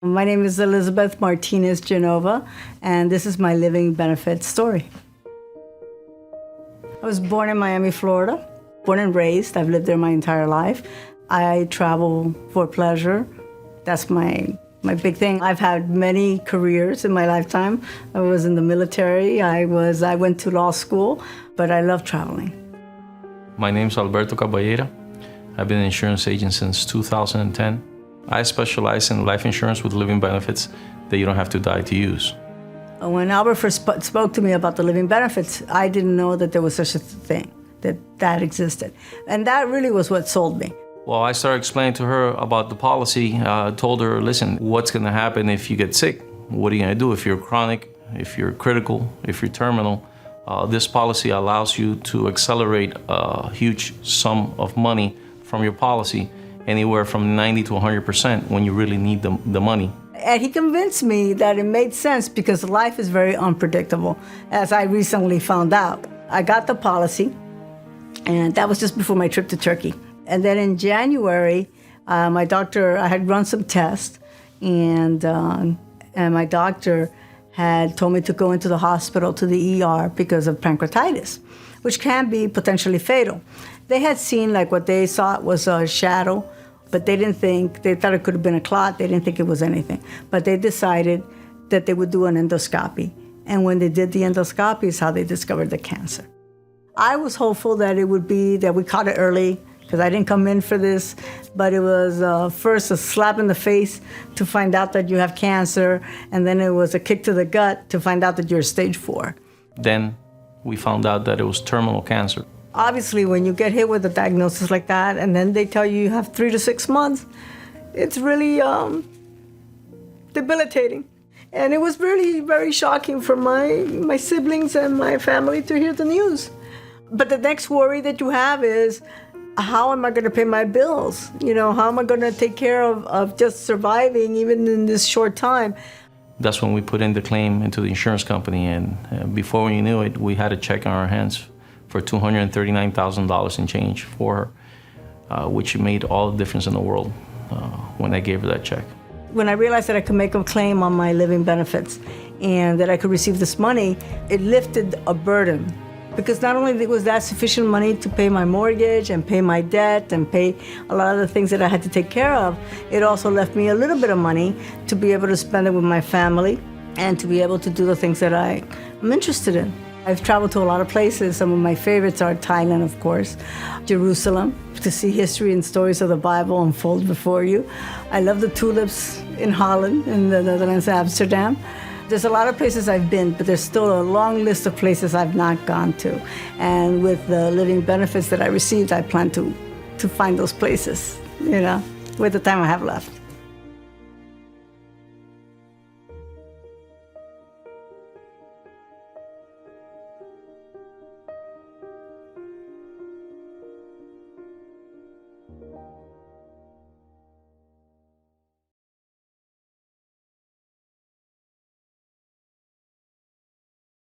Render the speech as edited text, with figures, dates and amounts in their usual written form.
My name is Elizabeth Martinez Genova, and this is my living benefit story. I was born in Miami, Florida, born and raised. I've lived there my entire life. I travel for pleasure. That's my big thing. I've had many careers in my lifetime. I was in the military. I went to law school, but I love traveling. My name's Alberto Caballera. I've been an insurance agent since 2010. I specialize in life insurance with living benefits that you don't have to die to use. When Albert first spoke to me about the living benefits, I didn't know that there was such a thing, that existed. And that really was what sold me. Well, I started explaining to her about the policy, told her, listen, what's gonna happen if you get sick? What are you gonna do if you're chronic, if you're critical, if you're terminal? This policy allows you to accelerate a huge sum of money from your policy, anywhere from 90 to 100% when you really need the money. And he convinced me that it made sense because life is very unpredictable, as I recently found out. I got the policy, and that was just before my trip to Turkey. And then in January, my doctor, I had run some tests, and my doctor had told me to go into the hospital to the ER because of pancreatitis, which can be potentially fatal. They had seen like what they thought was a shadow, but they thought it could have been a clot. They didn't think it was anything. But they decided that they would do an endoscopy. And when they did the endoscopy is how they discovered the cancer. I was hopeful that it would be that we caught it early, because I didn't come in for this, but it was first a slap in the face to find out that you have cancer, and then it was a kick to the gut to find out that you're stage 4. Then we found out that it was terminal cancer. Obviously, when you get hit with a diagnosis like that, and then they tell you have 3 to 6 months, it's really debilitating. And it was really very shocking for my siblings and my family to hear the news. But the next worry that you have is, how am I going to pay my bills? How am I going to take care of just surviving even in this short time? That's when we put in the claim into the insurance company, and before we knew it, we had a check on our hands for $239,000 in change for her, which made all the difference in the world when I gave her that check. When I realized that I could make a claim on my living benefits and that I could receive this money, it lifted a burden. Because not only was that sufficient money to pay my mortgage and pay my debt and pay a lot of the things that I had to take care of, it also left me a little bit of money to be able to spend it with my family and to be able to do the things that I'm interested in. I've traveled to a lot of places. Some of my favorites are Thailand, of course, Jerusalem, to see history and stories of the Bible unfold before you. I love the tulips in Holland, in the Netherlands, Amsterdam. There's a lot of places I've been, but there's still a long list of places I've not gone to. And with the living benefits that I received, I plan to find those places, with the time I have left.